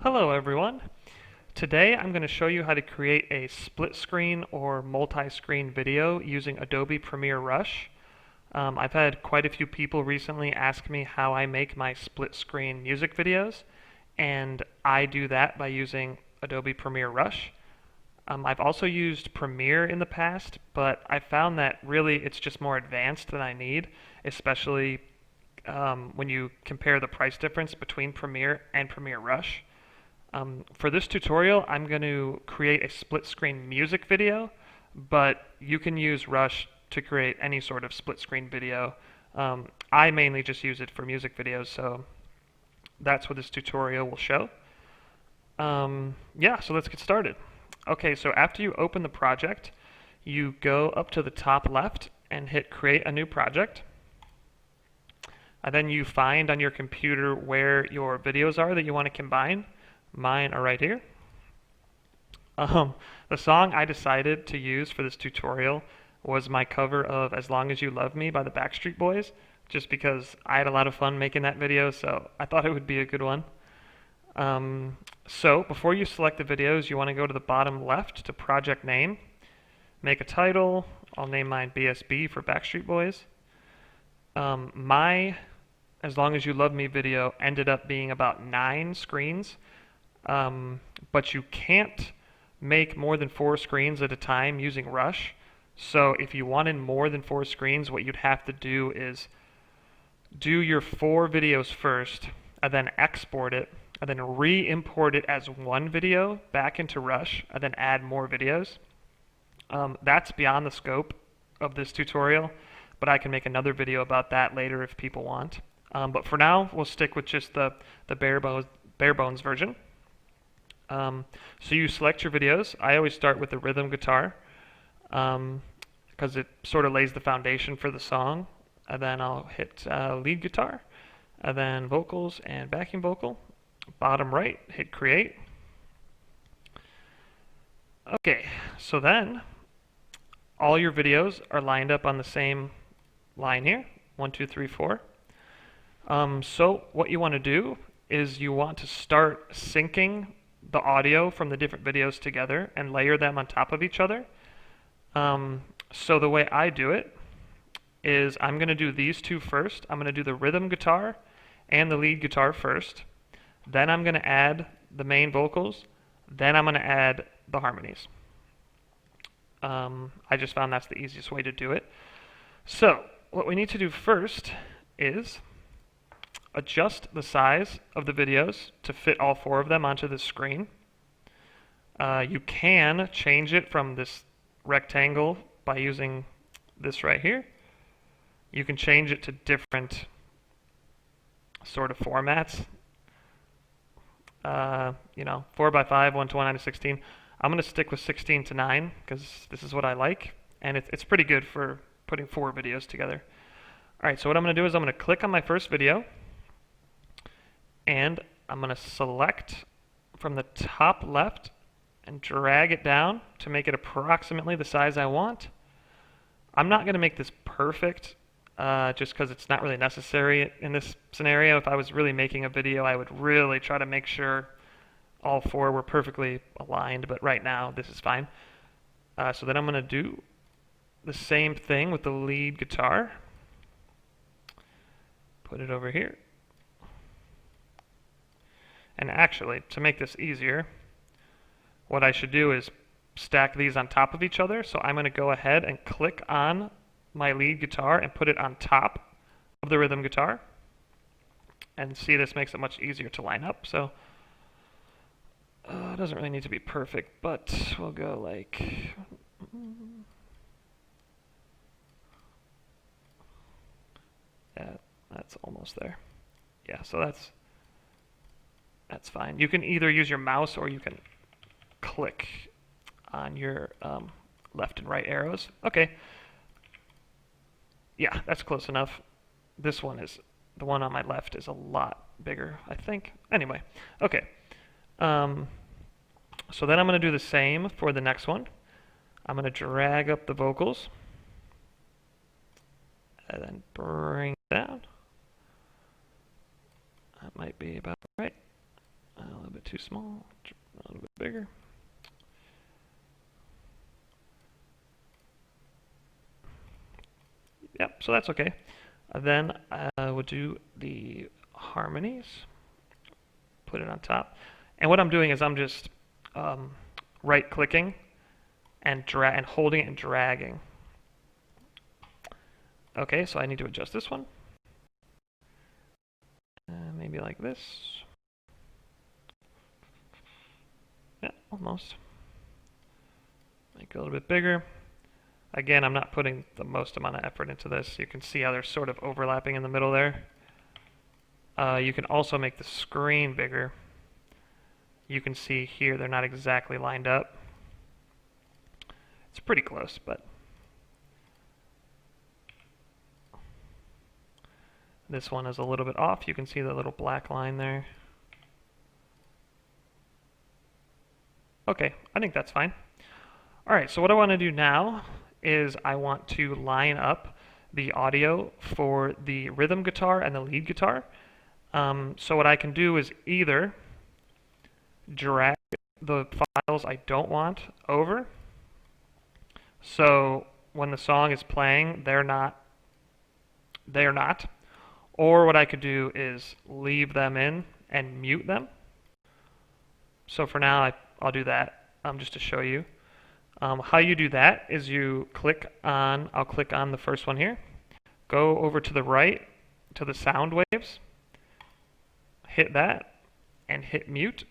Hello everyone. Today I'm going to show you how to create a split screen or multi-screen video using Adobe Premiere Rush. I've had quite a few people recently ask me how I make my split screen music videos, and I do that by using Adobe Premiere Rush. I've also used Premiere in the past, but I found that really it's just more advanced than I need, especially when you compare the price difference between Premiere and Premiere Rush. For this tutorial, I'm going to create a split screen music video, but you can use Rush to create any sort of split screen video. I mainly just use it for music videos, so that's what this tutorial will show. Yeah, so let's get started. Okay, so after you open the project, you go up to the top left and hit Create a New Project. And then you find on your computer where your videos are that you want to combine. Mine are right here. The song I decided to use for this tutorial was my cover of As Long As You Love Me by the Backstreet Boys, just because I had a lot of fun making that video, so I thought it would be a good one. So before you select the videos, you want to go to the bottom left to project name, make a title. I'll name mine BSB for Backstreet Boys. My As Long As You Love Me video ended up being about 9 screens. But you can't make more than 4 screens at a time using Rush. So if you wanted more than 4 screens, what you'd have to do is do your 4 videos first, and then export it, and then re-import it as one video back into Rush, and then add more videos. That's beyond the scope of this tutorial, but I can make another video about that later if people want. But for now, we'll stick with just the bare bones version. So you select your videos. I always start with the rhythm guitar because it sort of lays the foundation for the song. And then I'll hit lead guitar, and then vocals and backing vocal. Bottom right, hit create. Okay, so then all your videos are lined up on the same line here, 1, 2, 3, 4. So what you want to do is you want to start syncing the audio from the different videos together and layer them on top of each other. So the way I do it is I'm going to do these two first. I'm going to do the rhythm guitar and the lead guitar first. Then I'm going to add the main vocals. Then I'm going to add the harmonies. I just found that's the easiest way to do it. So what we need to do first is adjust the size of the videos to fit all 4 of them onto the screen. You can change it from this rectangle by using this right here. You can change it to different sort of formats. 4 by 5, 1 to 1 to 16. I'm going to stick with 16 to 9 because this is what I like, and it's pretty good for putting 4 videos together. Alright, so what I'm going to do is I'm going to click on my first video, and I'm going to select from the top left and drag it down to make it approximately the size I want. I'm not going to make this perfect just because it's not really necessary in this scenario. If I was really making a video, I would really try to make sure all 4 were perfectly aligned, but right now this is fine. So then I'm going to do the same thing with the lead guitar. Put it over here. And actually, to make this easier, what I should do is stack these on top of each other. So I'm going to go ahead and click on my lead guitar and put it on top of the rhythm guitar. And see, this makes it much easier to line up. So it doesn't really need to be perfect, but we'll go like... Yeah, that's almost there. Yeah, so that's fine. You can either use your mouse or you can click on your left and right arrows. Okay. Yeah, that's close enough. This one is, the one on my left is a lot bigger, I think. Anyway, okay. So then I'm going to do the same for the next one. I'm going to drag up the vocals and then bring it down. That might be about right. A little bit too small, a little bit bigger. Yep, so that's okay. Then we'll do the harmonies, put it on top. And what I'm doing is I'm just right-clicking and holding it and dragging. Okay, so I need to adjust this one. Maybe like this. Yeah, almost. Make it a little bit bigger. Again, I'm not putting the most amount of effort into this. You can see how they're sort of overlapping in the middle there. You can also make the screen bigger. You can see here they're not exactly lined up. It's pretty close, but this one is a little bit off. You can see the little black line there. Okay, I think that's fine. All right, so what I want to do now is I want to line up the audio for the rhythm guitar and the lead guitar. So what I can do is either drag the files I don't want over. So when the song is playing, they're not. Or what I could do is leave them in and mute them. So for now, I'll do that just to show you. How you do that is you I'll click on the first one here, go over to the right to the sound waves, hit that, and hit mute.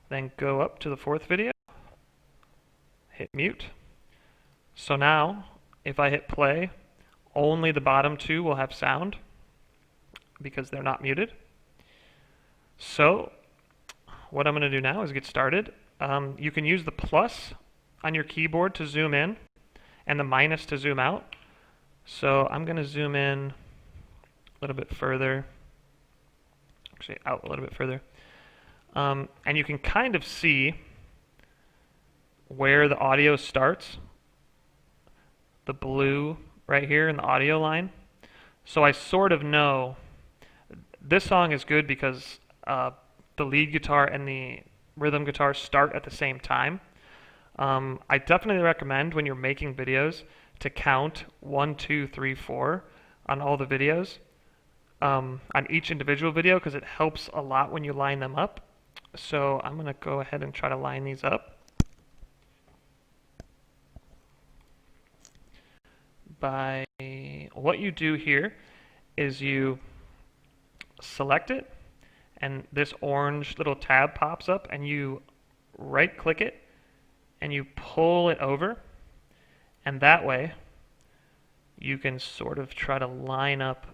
Then go up to the fourth video, hit mute. So now, if I hit play, only the bottom two will have sound because they're not muted. So what I'm going to do now is get started. You can use the plus on your keyboard to zoom in and the minus to zoom out. So I'm going to zoom in a little bit further, actually out a little bit further. And you can kind of see where the audio starts, the blue right here in the audio line. So I sort of know this song is good because the lead guitar and the rhythm guitar start at the same time. I definitely recommend when you're making videos to count 1, 2, 3, 4 on all the videos, on each individual video, because it helps a lot when you line them up. So I'm going to go ahead and try to line these up. By what you do here is you select it, and this orange little tab pops up, and you right click it and you pull it over, and that way you can sort of try to line up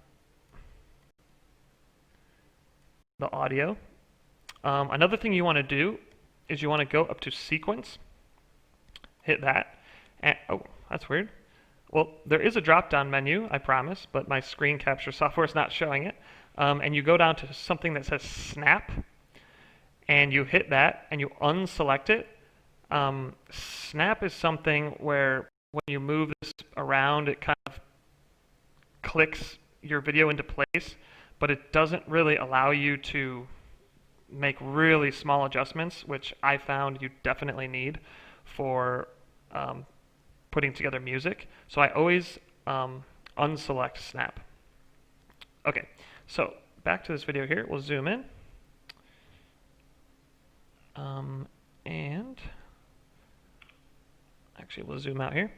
the audio. Another thing you want to do is you want to go up to sequence, hit that, and oh, that's weird. Well, there is a drop-down menu, I promise, but my screen capture software is not showing it. And you go down to something that says snap, and you hit that, and you unselect it. Snap is something where when you move this around, it kind of clicks your video into place, but it doesn't really allow you to make really small adjustments, which I found you definitely need for putting together music. So I always unselect snap. Okay, so back to this video here. We'll zoom in. And actually we'll zoom out here.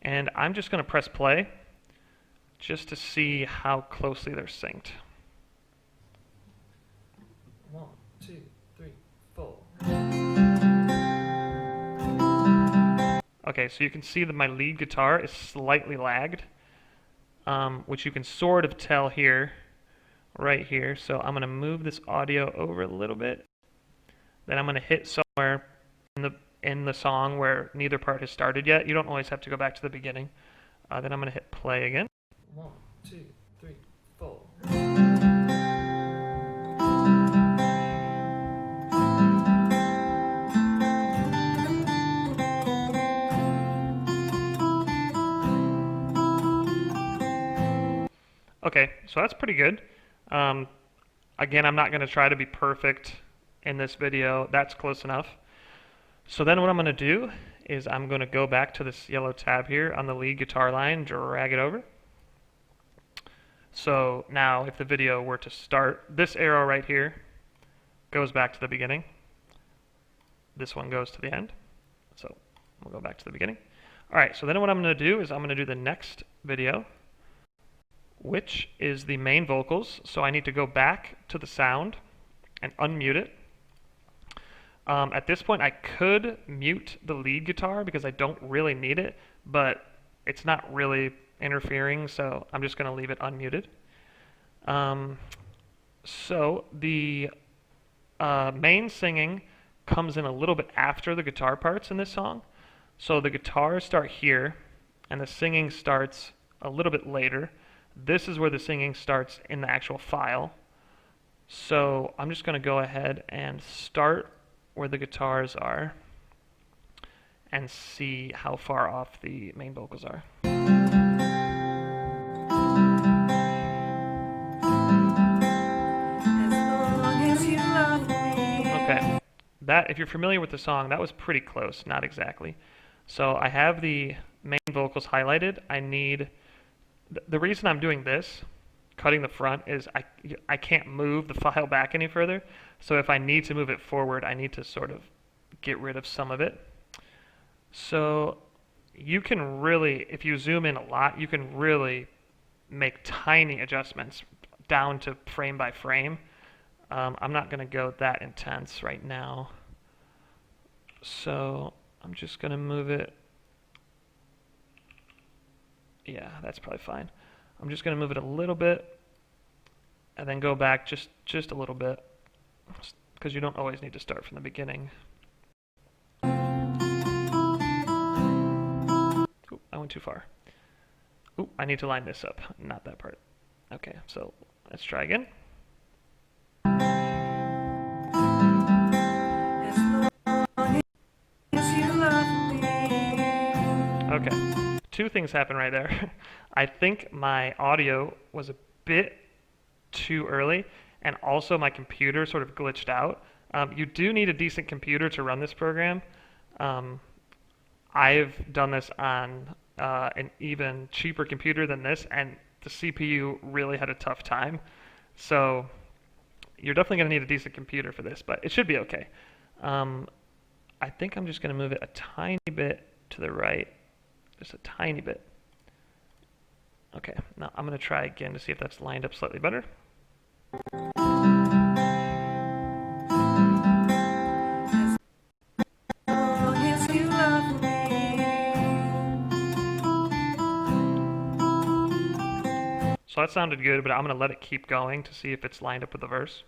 And I'm just going to press play just to see how closely they're synced. 1, 2, 3, 4. Okay, so you can see that my lead guitar is slightly lagged, which you can sort of tell here, right here. So I'm going to move this audio over a little bit. Then I'm going to hit somewhere in the song where neither part has started yet. You don't always have to go back to the beginning. Then I'm going to hit play again. 1, 2, 3, 4. Okay, so that's pretty good. Again, I'm not going to try to be perfect in this video. That's close enough. So then what I'm going to do is I'm going to go back to this yellow tab here on the lead guitar line, drag it over. So now if the video were to start, this arrow right here goes back to the beginning. This one goes to the end. So we'll go back to the beginning. All right, so then what I'm going to do is I'm going to do the next video, which is the main vocals. So I need to go back to the sound and unmute it. At this point, I could mute the lead guitar because I don't really need it, but it's not really interfering, so I'm just going to leave it unmuted. So the main singing comes in a little bit after the guitar parts in this song. So the guitars start here, and the singing starts a little bit later. This is where the singing starts in the actual file. So I'm just going to go ahead and start where the guitars are and see how far off the main vocals are. Okay, that, if you're familiar with the song, that was pretty close, not exactly. So I have the main vocals highlighted. I need, the reason I'm doing this, cutting the front, is I can't move the file back any further. So if I need to move it forward, I need to sort of get rid of some of it. So you can really, if you zoom in a lot, you can really make tiny adjustments down to frame by frame. I'm not going to go that intense right now. So I'm just going to move it. Yeah, that's probably fine. I'm just going to move it a little bit and then go back just a little bit, because you don't always need to start from the beginning. Ooh, I went too far. Ooh, I need to line this up, not that part. Okay, so let's try again. Okay, two things happen right there. I think my audio was a bit too early, and also my computer sort of glitched out. You do need a decent computer to run this program. I've done this on an even cheaper computer than this, and the CPU really had a tough time. So you're definitely going to need a decent computer for this, but it should be okay. I think I'm just going to move it a tiny bit to the right, just a tiny bit. Okay, now I'm going to try again to see if that's lined up slightly better. So that sounded good, but I'm going to let it keep going to see if it's lined up with the verse.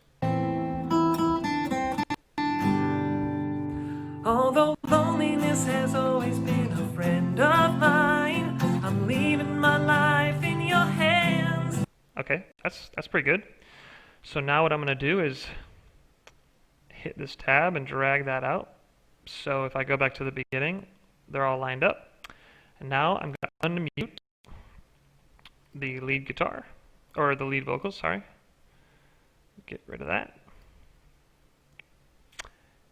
Although loneliness has always been a friend of mine, I'm leaving my life in your hands. Okay, that's pretty good. So now what I'm going to do is hit this tab and drag that out. So if I go back to the beginning, they're all lined up. And now I'm going to unmute the lead guitar, or the lead vocals, sorry. Get rid of that.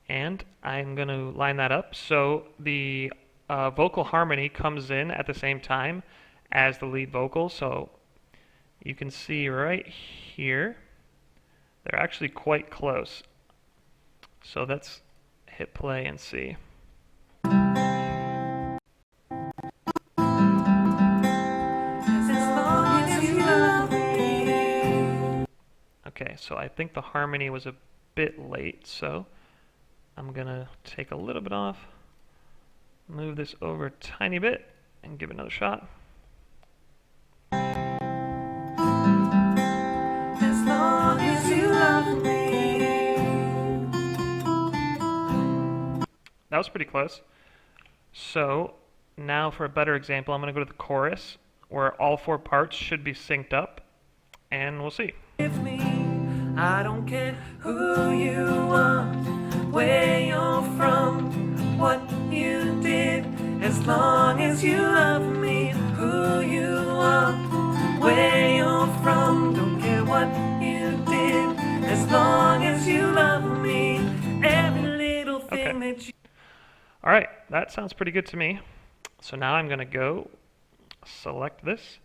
And I'm going to line that up so the vocal harmony comes in at the same time as the lead vocal. So you can see right here, they're actually quite close. So let's hit play and see. Okay, so I think the harmony was a bit late, so I'm gonna take a little bit off, move this over a tiny bit, and give it another shot. As long as you love me. That was pretty close. So now for a better example, I'm gonna go to the chorus, where all four parts should be synced up, and we'll see. With me, I don't care who you are, where you're from, what you did, as long as you love me. Who you are, where you're from, don't care what you did, as that sounds pretty good to me. So now I'm going to go select this,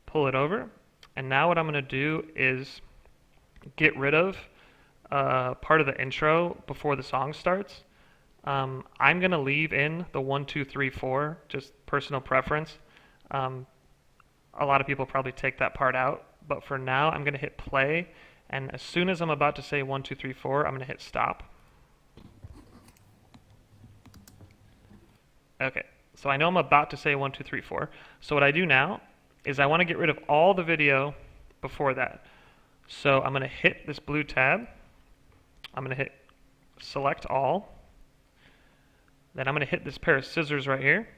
pull it over, and now what I'm going to do is get rid of part of the intro before the song starts. I'm going to leave in the 1, 2, 3, 4, just personal preference. A lot of people probably take that part out, but for now I'm going to hit play, and as soon as I'm about to say 1, 2, 3, 4, I'm going to hit stop. Okay, so I know I'm about to say 1, 2, 3, 4. So what I do now is I want to get rid of all the video before that. So I'm going to hit this blue tab. I'm going to hit select all. Then I'm going to hit this pair of scissors right here.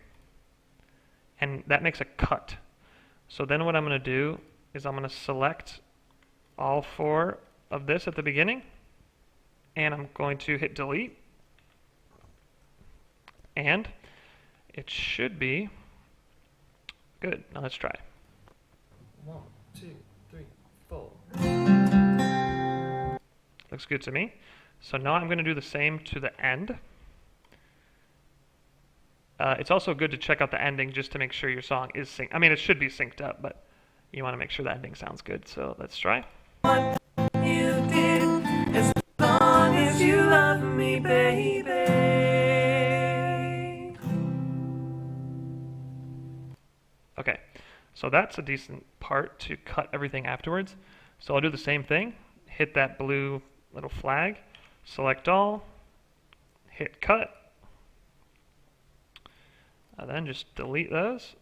And that makes a cut. So then what I'm going to do is I'm going to select all 4 of this at the beginning. And I'm going to hit delete. And it should be good. Now let's try. 1, 2, 3, 4. Looks good to me. So now I'm going to do the same to the end. It's also good to check out the ending just to make sure your song is synced. I mean, it should be synced up, but you want to make sure the ending sounds good. So let's try. What you did, as long as you love me, baby. Okay, so that's a decent part to cut everything afterwards. So I'll do the same thing. Hit that blue little flag, select all, hit cut, and then just delete those.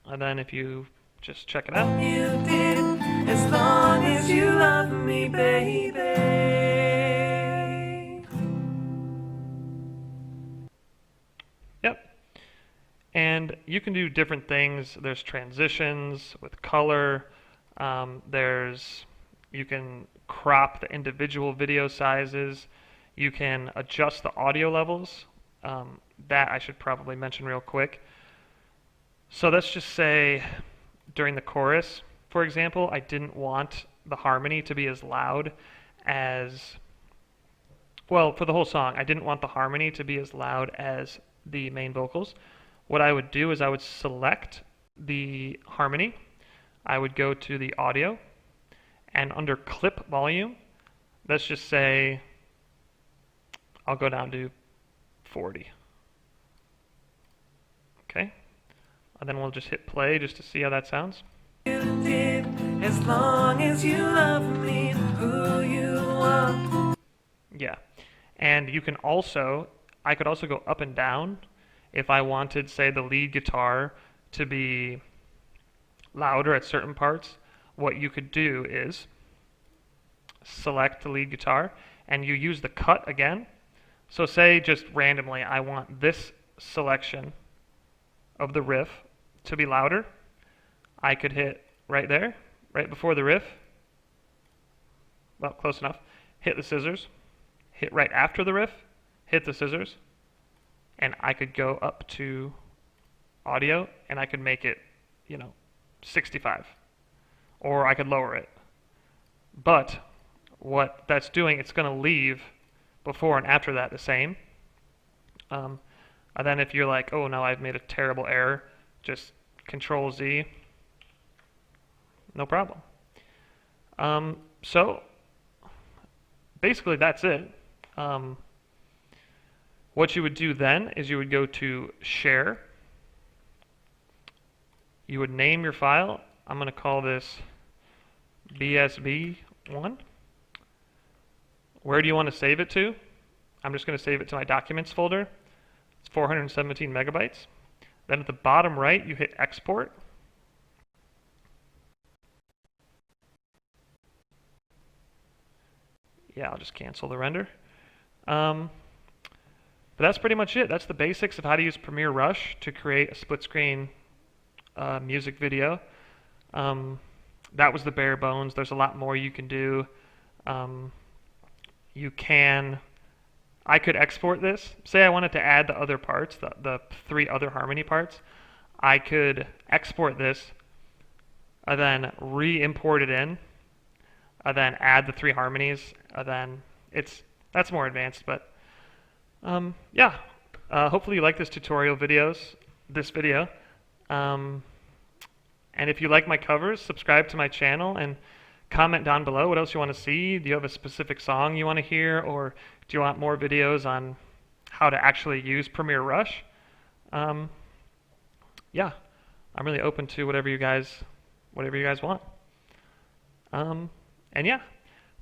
And then if you just check it out. You did, as long as you love me, baby. Yep. And you can do different things. There's transitions with color. You can crop the individual video sizes. You can adjust the audio levels. That I should probably mention real quick. So let's just say during the chorus, for example, I didn't want the harmony to be as loud as, well, for the whole song, I didn't want the harmony to be as loud as the main vocals. What I would do is I would select the harmony. I would go to the audio, and under clip volume, let's just say I'll go down to 40. Okay, and then we'll just hit play just to see how that sounds. You did, as long as you love me, who you are. Yeah, and you can also, I could also go up and down if I wanted, say, the lead guitar to be louder at certain parts. What you could do is select the lead guitar and you use the cut again. So say just randomly I want this selection of the riff to be louder. I could hit right there, right before the riff. Well, close enough. Hit the scissors. Hit right after the riff. Hit the scissors. And I could go up to audio and I could make it, 65. Or I could lower it. But what that's doing, it's going to leave before and after that the same. And then if you're like, oh no, I've made a terrible error, just Control Z. No problem. So basically that's it. What you would do then is you would go to Share. You would name your file. I'm going to call this BSB1. Where do you want to save it to? I'm just going to save it to my Documents folder. It's 417 megabytes. Then at the bottom right, you hit Export. Yeah, I'll just cancel the render. But that's pretty much it. That's the basics of how to use Premiere Rush to create a split screen music video. That was the bare bones. There's a lot more you can do. I could export this. Say I wanted to add the other parts, the 3 other harmony parts. I could export this, and then re-import it in, and then add the 3 harmonies, and then that's more advanced, but yeah, Hopefully you like this this video. And if you like my covers, subscribe to my channel and comment down below what else you want to see. Do you have a specific song you want to hear, or do you want more videos on how to actually use Premiere Rush? Yeah, I'm really open to whatever you guys want. And yeah,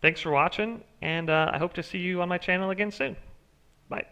thanks for watching, and I hope to see you on my channel again soon. Bye.